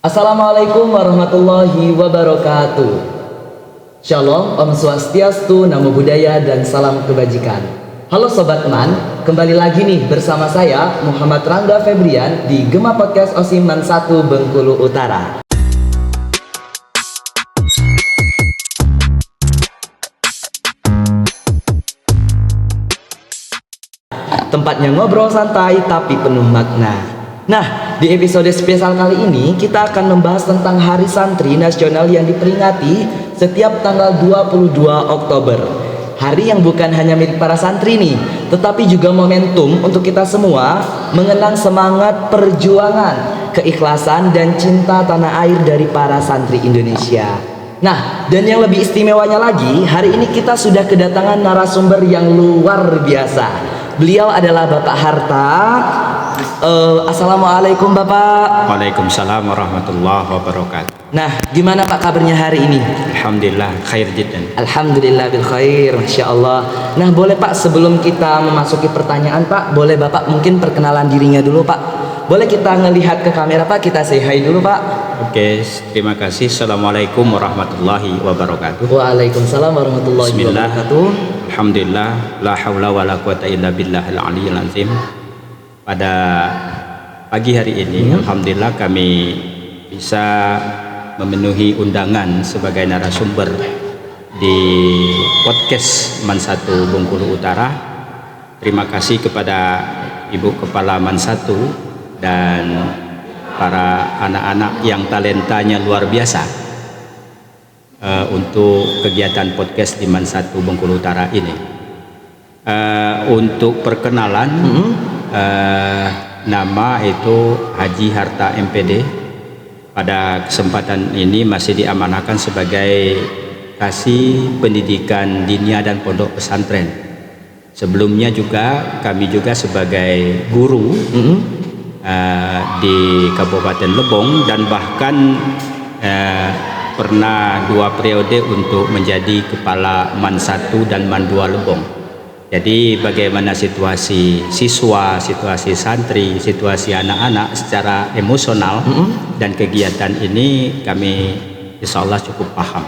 Assalamualaikum warahmatullahi wabarakatuh. Shalom, Om Swastiastu, Namo Buddhaya, dan salam kebajikan. Halo Sobat Man, kembali lagi nih bersama saya Muhammad Rangga Febrian di Gema Podcast Osiman 1 Bengkulu Utara. Tempatnya ngobrol santai tapi penuh makna. Nah, di episode spesial kali ini kita akan membahas tentang Hari Santri Nasional yang diperingati setiap tanggal 22 Oktober. Hari yang bukan hanya milik para santri nih, tetapi juga momentum untuk kita semua mengenang semangat perjuangan, keikhlasan dan cinta tanah air dari para santri Indonesia. Nah, dan yang lebih istimewanya lagi, hari ini kita sudah kedatangan narasumber yang luar biasa. Beliau adalah Bapak Harta. Assalamualaikum Bapak. Waalaikumsalam warahmatullahi wabarakatuh. Nah, gimana Pak kabarnya hari ini? Alhamdulillah khair jiddan. Alhamdulillah bil khair, Masya Allah. Nah, boleh Pak sebelum kita memasuki pertanyaan Pak, boleh Bapak mungkin perkenalan dirinya dulu Pak. Boleh kita ngelihat ke kamera Pak, kita say hi dulu Pak. Oke, terima kasih. Assalamualaikum warahmatullahi wabarakatuh. Waalaikumsalam warahmatullahi Bismillah. wabarakatuh. Alhamdulillah, la haula wa la quwata illa billahil aliyyil azim. Pada pagi hari ini, alhamdulillah kami bisa memenuhi undangan sebagai narasumber di podcast Man 1 Bengkulu Utara. Terima kasih kepada Ibu Kepala Man 1 dan para anak-anak yang talentanya luar biasa untuk kegiatan podcast di Man 1 Bengkulu Utara ini. Untuk perkenalan, nama itu Haji Harta MPD. Pada kesempatan ini masih diamanahkan sebagai Kasih Pendidikan Dinia dan Pondok Pesantren. Sebelumnya juga kami juga sebagai guru di Kabupaten Lebong dan bahkan pernah 2 periode untuk menjadi kepala Man 1 dan Man 2 Lebong. Jadi bagaimana situasi siswa, situasi santri, situasi anak-anak secara emosional dan kegiatan ini kami insya Allah cukup paham.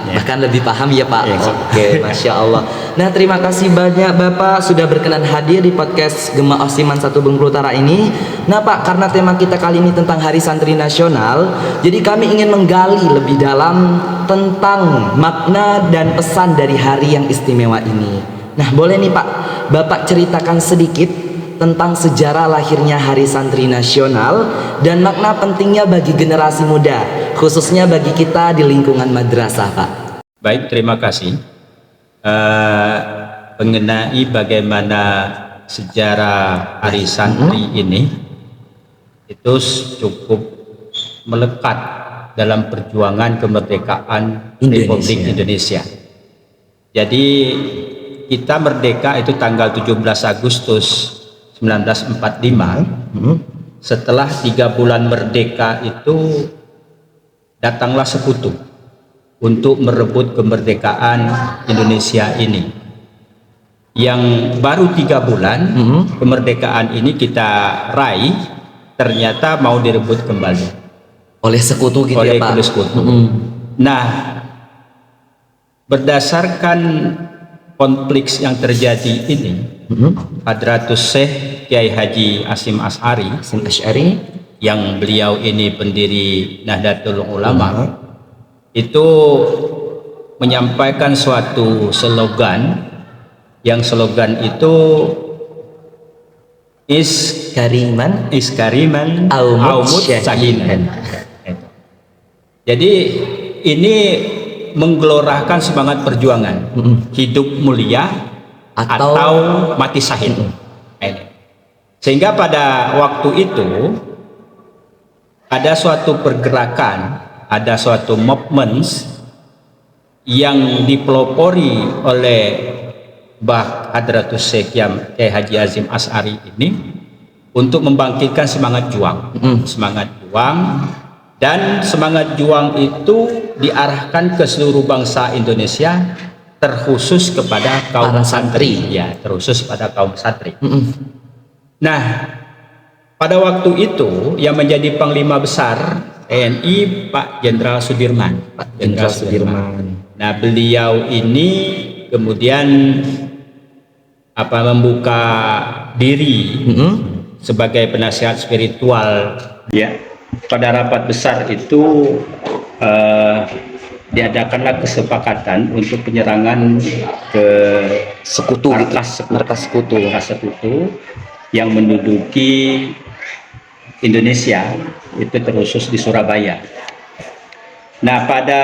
Ya. Bahkan lebih paham ya Pak. Ya, Oke, Masya Allah. Nah, terima kasih banyak Bapak sudah berkenan hadir di podcast Gema Osiman 1 Bengkulu Utara ini. Nah Pak, karena tema kita kali ini tentang Hari Santri Nasional, jadi kami ingin menggali lebih dalam tentang makna dan pesan dari hari yang istimewa ini. Nah, boleh nih Pak, Bapak ceritakan sedikit tentang sejarah lahirnya Hari Santri Nasional dan makna pentingnya bagi generasi muda, khususnya bagi kita di lingkungan madrasah Pak. Baik, terima kasih. Mengenai bagaimana sejarah Hari Santri ini itu cukup melekat dalam perjuangan kemerdekaan Republik Indonesia. Jadi kita merdeka itu tanggal 17 Agustus 1945. Setelah 3 bulan merdeka itu datanglah sekutu untuk merebut kemerdekaan Indonesia ini. Yang baru 3 bulan kemerdekaan ini kita raih, ternyata mau direbut kembali Oleh sekutu gitu ya Pak. oleh sekutu. Nah, berdasarkan konflik yang terjadi ini, Hadratus Syekh Kiai Haji Hasyim Asy'ari yang beliau ini pendiri Nahdlatul Ulama itu menyampaikan suatu slogan, yang slogan itu Kariman Aumut Syahidan. Jadi ini menggelorakan semangat perjuangan, hidup mulia atau mati syahid. Sehingga pada waktu itu ada suatu pergerakan, ada suatu movement yang dipelopori oleh Mbah Hadratus Syekh Kiai Haji Hasyim Asy'ari ini untuk membangkitkan semangat juang, dan semangat juang itu diarahkan ke seluruh bangsa Indonesia, terkhusus kepada kaum santri, ya, terkhusus pada kaum santri. Nah, pada waktu itu yang menjadi panglima besar TNI Pak Jenderal Sudirman. Pak Jenderal Sudirman. Nah, beliau ini kemudian membuka diri sebagai penasihat spiritual. Ya, pada rapat besar itu diadakanlah kesepakatan untuk penyerangan ke Sekutu, markas sekutu yang menduduki Indonesia, itu terkhusus di Surabaya. Nah, pada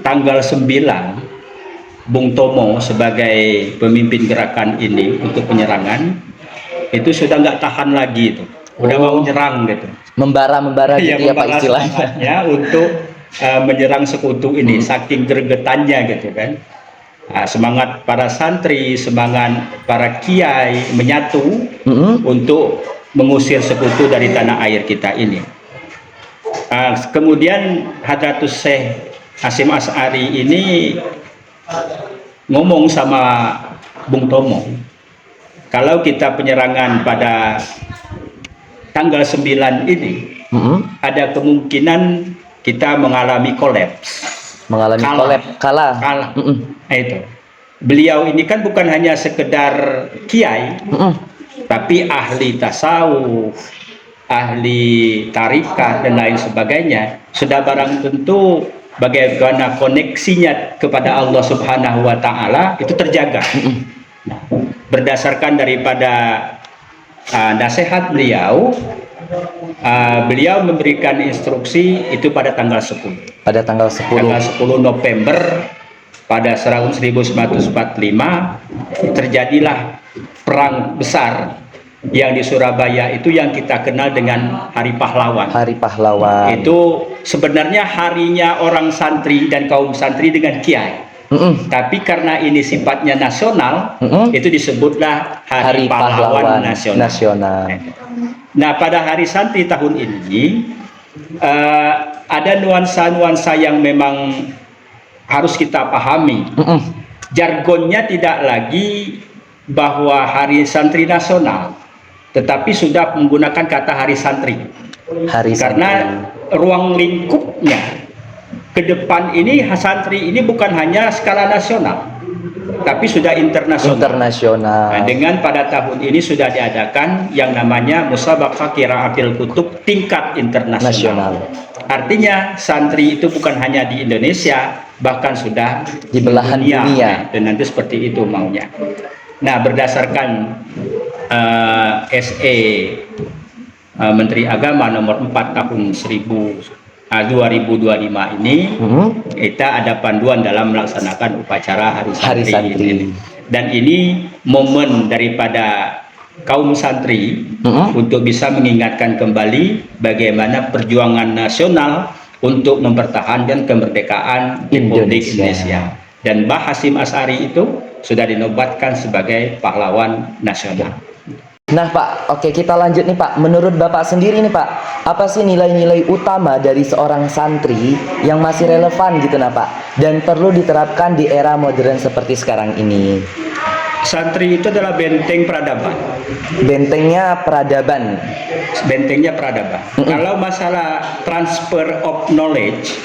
tanggal 9 Bung Tomo sebagai pemimpin gerakan ini untuk penyerangan itu sudah nggak tahan lagi, itu udah mau menyerang gitu, membara gitu ya Pak istilahnya untuk menyerang sekutu ini, saking gregetannya gitu kan. Nah, semangat para santri, semangat para kiai menyatu untuk mengusir sekutu dari tanah air kita ini. Kemudian Hadratus Syekh Hasyim Asy'ari ini ngomong sama Bung Tomo, kalau kita penyerangan pada tanggal 9 ini, ada kemungkinan kita mengalami kolaps. Kalah. Nah, itu. Beliau ini kan bukan hanya sekedar kiai, tapi ahli tasawuf, ahli tarikat dan lain sebagainya. Sudah barang tentu bagaimana koneksinya kepada Allah Subhanahu wa taala itu terjaga. Berdasarkan daripada nasihat beliau, beliau memberikan instruksi itu pada tanggal 10. Pada tanggal 10 November pada tahun 1945 terjadilah perang besar yang di Surabaya itu yang kita kenal dengan Hari Pahlawan. Hari Pahlawan. Itu sebenarnya harinya orang santri dan kaum santri dengan kiai. Tapi karena ini sifatnya nasional, itu disebutlah Hari Pahlawan Nasional. Nah, pada Hari Santri tahun ini ada nuansa-nuansa yang memang harus kita pahami. Jargonnya tidak lagi bahwa Hari Santri Nasional, tetapi sudah menggunakan kata Hari Santri. Karena ruang lingkupnya ke depan ini santri ini bukan hanya skala nasional, tapi sudah internasional. Nah, dengan pada tahun ini sudah diadakan yang namanya Musabaqah Qiraatil Kutub tingkat internasional. Artinya santri itu bukan hanya di Indonesia, bahkan sudah di belahan dunia. Dan nanti seperti itu maunya. Nah, berdasarkan SE Menteri Agama nomor 4 tahun 2025 ini, kita ada panduan dalam melaksanakan upacara Hari Santri. Dan ini momen daripada kaum santri untuk bisa mengingatkan kembali bagaimana perjuangan nasional untuk mempertahankan kemerdekaan Republik Indonesia. Dan Mbah Hasyim Asy'ari itu sudah dinobatkan sebagai pahlawan nasional. Nah Pak, oke kita lanjut nih Pak. Menurut Bapak sendiri nih Pak, apa sih nilai-nilai utama dari seorang santri yang masih relevan gitu nah Pak, dan perlu diterapkan di era modern seperti sekarang ini? Santri itu adalah benteng peradaban. Bentengnya peradaban. Kalau masalah transfer of knowledge,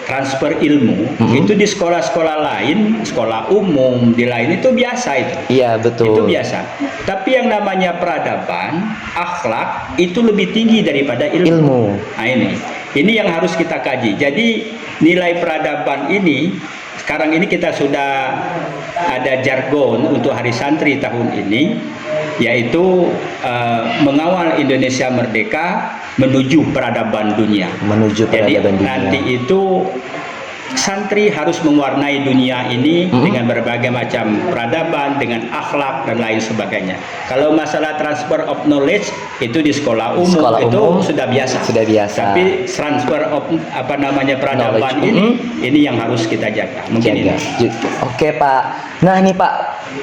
transfer ilmu, itu di sekolah-sekolah lain, sekolah umum, di lain itu biasa itu. Iya, betul. Itu biasa. Tapi yang namanya peradaban, akhlak, itu lebih tinggi daripada ilmu. Nah ini yang harus kita kaji. Jadi nilai peradaban ini, sekarang ini kita sudah ada jargon untuk Hari Santri tahun ini, yaitu mengawal Indonesia merdeka menuju peradaban dunia. Jadi nanti itu santri harus mewarnai dunia ini dengan berbagai macam peradaban, dengan akhlak dan lain sebagainya. Kalau masalah transfer of knowledge itu di sekolah umum sudah biasa. Tapi transfer of peradaban ini yang harus kita jaga. Mungkin ini. Oke Pak. Nah ini Pak,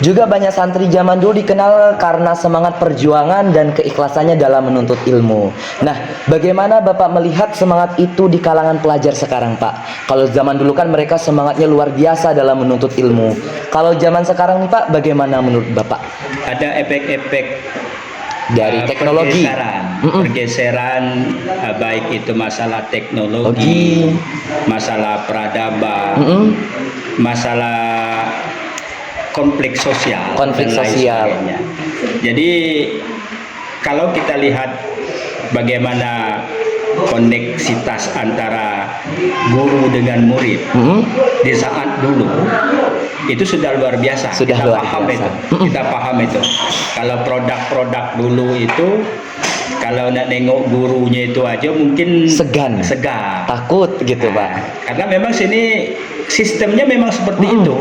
juga banyak santri zaman dulu dikenal karena semangat perjuangan dan keikhlasannya dalam menuntut ilmu. Nah, bagaimana Bapak melihat semangat itu di kalangan pelajar sekarang Pak? Kalau zaman dulu kan mereka semangatnya luar biasa dalam menuntut ilmu. Kalau zaman sekarang nih Pak, bagaimana menurut Bapak? Ada efek-efek dari teknologi. Pergeseran baik itu masalah teknologi, masalah peradaban, masalah konflik sosial, dan lain sebagainya. Jadi kalau kita lihat bagaimana koneksitas antara guru dengan murid di saat dulu itu sudah luar biasa. Kita paham itu. Kalau produk-produk dulu itu, kalau nak nengok gurunya itu aja mungkin segan, takut gitu Pak. Karena memang sini sistemnya memang seperti itu.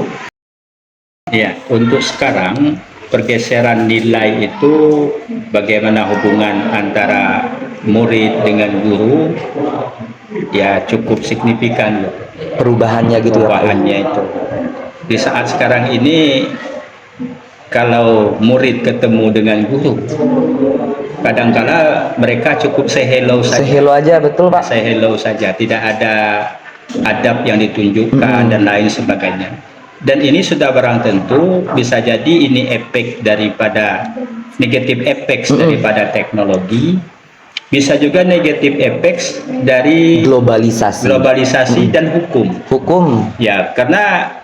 Ya, untuk sekarang pergeseran nilai itu bagaimana hubungan antara murid dengan guru ya cukup signifikan perubahannya gitu. Itu di saat sekarang ini kalau murid ketemu dengan guru kadang-kala mereka cukup say hello aja, betul Pak, say hello saja, tidak ada adab yang ditunjukkan dan lain sebagainya. Dan ini sudah barang tentu bisa jadi ini efek daripada negatif efek daripada teknologi, bisa juga negatif efek dari globalisasi dan hukum. Ya, karena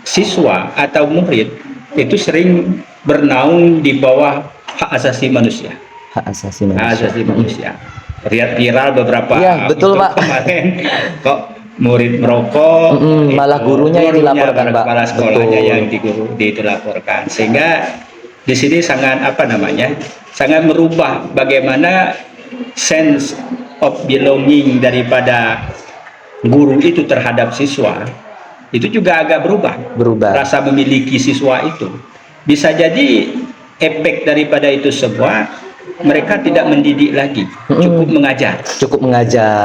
siswa atau murid itu sering bernaung di bawah hak asasi manusia. Lihat viral beberapa betul Pak, kemarin kok murid merokok, malah gurunya yang dilaporkan Pak. Kepala sekolahnya yang dilaporkan, sehingga di sini sangat sangat merubah bagaimana sense of belonging daripada guru itu terhadap siswa. Itu juga agak berubah. Rasa memiliki siswa itu bisa jadi efek daripada itu semua. Mereka tidak mendidik lagi, cukup mengajar.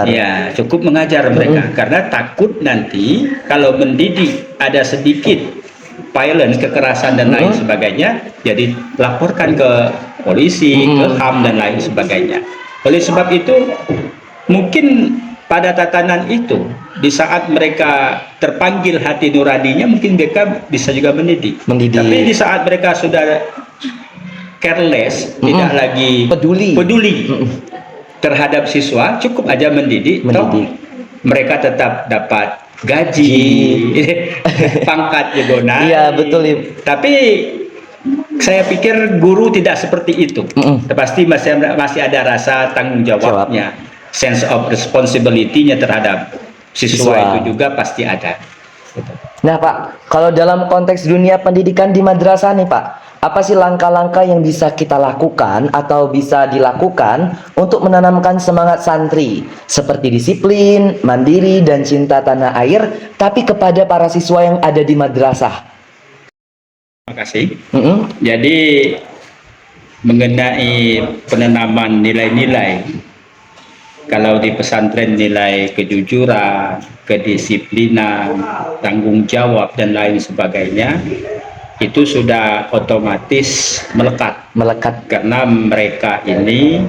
Ya, cukup mengajar mereka karena takut nanti kalau mendidik ada sedikit violence, kekerasan dan lain sebagainya, jadi laporkan ke polisi, ke HAM dan lain sebagainya. Oleh sebab itu, mungkin pada tatanan itu, di saat mereka terpanggil hati nuraninya, mungkin mereka bisa juga mendidik. Tapi di saat mereka sudah careless, tidak lagi peduli terhadap siswa, cukup aja mendidik. Mereka tetap dapat gaji, pangkat juga naik. Iya, betul. Tapi saya pikir guru tidak seperti itu. Pasti masih ada rasa tanggung jawabnya, sense of responsibility-nya terhadap siswa itu juga pasti ada. Nah Pak, kalau dalam konteks dunia pendidikan di madrasah nih Pak, apa sih langkah-langkah yang bisa kita lakukan atau bisa dilakukan untuk menanamkan semangat santri seperti disiplin, mandiri, dan cinta tanah air, tapi kepada para siswa yang ada di madrasah? Terima kasih. Jadi mengenai penanaman nilai-nilai, kalau di pesantren nilai kejujuran, kedisiplinan, tanggung jawab dan lain sebagainya, itu sudah otomatis melekat karena mereka ini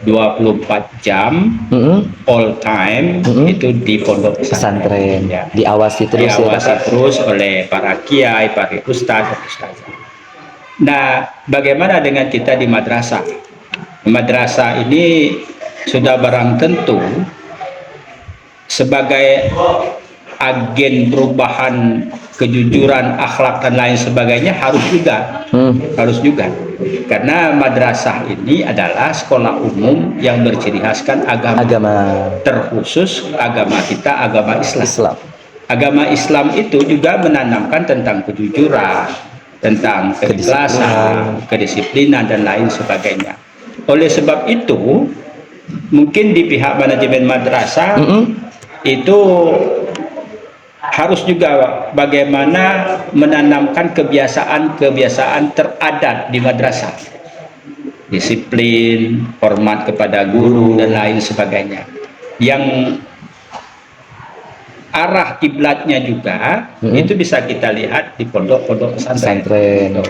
24 jam all time itu di pondok pesantren ya. diawasi terus oleh para kiai, para ustaz. Nah, bagaimana dengan kita di madrasah? Madrasah ini sudah barang tentu sebagai agen perubahan kejujuran, akhlak dan lain sebagainya harus juga karena madrasah ini adalah sekolah umum yang berciri khaskan agama. Terkhusus agama kita, agama Islam. Agama Islam itu juga menanamkan tentang kejujuran, tentang keikhlasan, kedisiplinan dan lain sebagainya. Oleh sebab itu mungkin di pihak manajemen madrasah itu harus juga bagaimana menanamkan kebiasaan teradat di madrasah, disiplin, hormat kepada guru dan lain sebagainya, yang arah kiblatnya juga itu bisa kita lihat di pondok-pondok pesantren.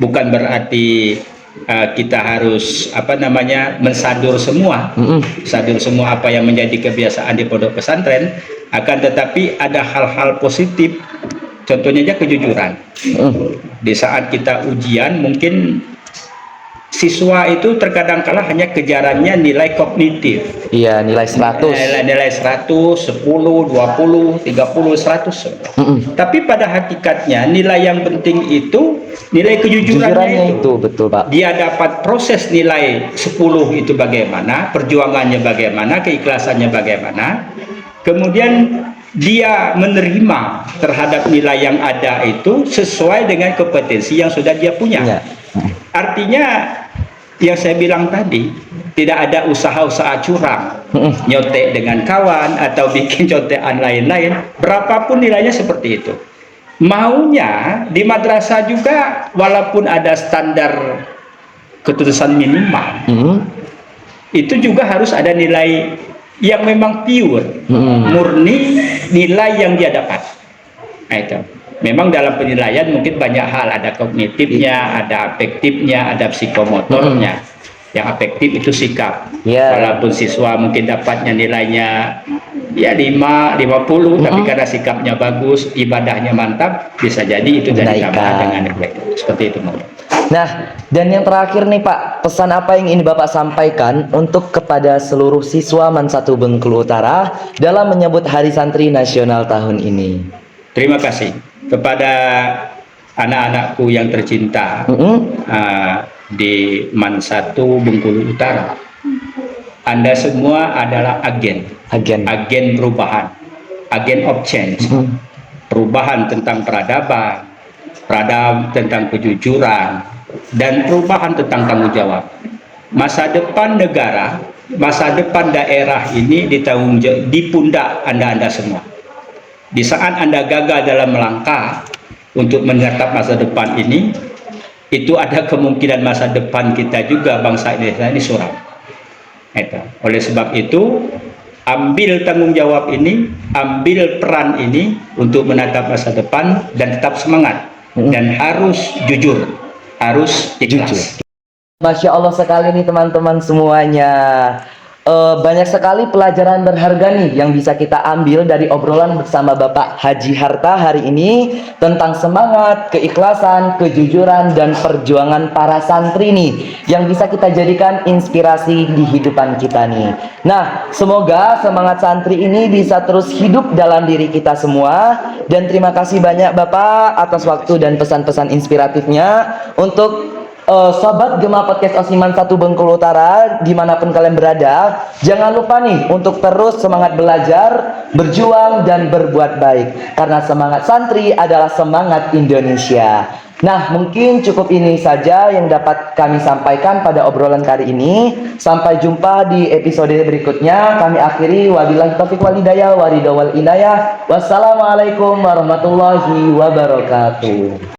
Bukan berarti kita harus mensadur semua apa yang menjadi kebiasaan di pondok pesantren, akan tetapi ada hal-hal positif, contohnya aja kejujuran. Di saat kita ujian mungkin siswa itu terkadang kala hanya kejarannya nilai kognitif. Iya, nilai 100. Nilai 100, 10, 20, 30, 100. Tapi pada hakikatnya nilai yang penting itu nilai kejujurannya itu. Betul, Pak. Dia dapat proses nilai 10 itu bagaimana, perjuangannya bagaimana, keikhlasannya bagaimana. Kemudian dia menerima terhadap nilai yang ada itu sesuai dengan kompetensi yang sudah dia punya. Ya. Artinya yang saya bilang tadi, tidak ada usaha-usaha curang, nyotek dengan kawan atau bikin contekan lain-lain, berapapun nilainya seperti itu. Maunya di madrasah juga walaupun ada standar keputusan minimal, itu juga harus ada nilai yang memang pure, murni nilai yang dia dapat. Nah itu. Memang dalam penilaian mungkin banyak hal, ada kognitifnya, ada afektifnya, ada psikomotornya. Yang afektif itu sikap. Walaupun siswa mungkin dapatnya nilainya ya 5, 50, tapi karena sikapnya bagus, ibadahnya mantap, bisa jadi itu jadi tambahan dengan efektif. Seperti itu. Nah, dan yang terakhir nih Pak, pesan apa yang ingin Bapak sampaikan untuk kepada seluruh siswa MAN 1 Bengkulu Utara dalam menyambut Hari Santri Nasional tahun ini? Terima kasih kepada anak-anakku yang tercinta di MAN 1 Bengkulu Utara. Anda semua adalah agen perubahan, agen of change, perubahan tentang peradaban, tentang kejujuran, dan perubahan tentang tanggung jawab. Masa depan negara, masa depan daerah ini di pundak Anda semua. Di saat Anda gagal dalam melangkah untuk menyertap masa depan ini, itu ada kemungkinan masa depan kita juga bangsa Indonesia ini suram. Oleh sebab itu, ambil tanggung jawab ini, ambil peran ini untuk menatap masa depan dan tetap semangat dan harus jujur, harus ikhlas. Masya Allah sekali nih teman-teman semuanya. Banyak sekali pelajaran berharga nih yang bisa kita ambil dari obrolan bersama Bapak Haji Harta hari ini tentang semangat, keikhlasan, kejujuran, dan perjuangan para santri nih yang bisa kita jadikan inspirasi di hidupan kita nih. Nah, semoga semangat santri ini bisa terus hidup dalam diri kita semua, dan terima kasih banyak Bapak atas waktu dan pesan-pesan inspiratifnya untuk Sobat Gema Podcast Osiman 1 Bengkulu Utara dimanapun kalian berada. Jangan lupa nih untuk terus semangat belajar, berjuang, dan berbuat baik, karena semangat santri adalah semangat Indonesia. Nah, mungkin cukup ini saja yang dapat kami sampaikan pada obrolan kali ini. Sampai jumpa di episode berikutnya. Kami akhiri, wabillahi taufiq wal hidayah, waridho wal inayah. Wassalamualaikum warahmatullahi wabarakatuh.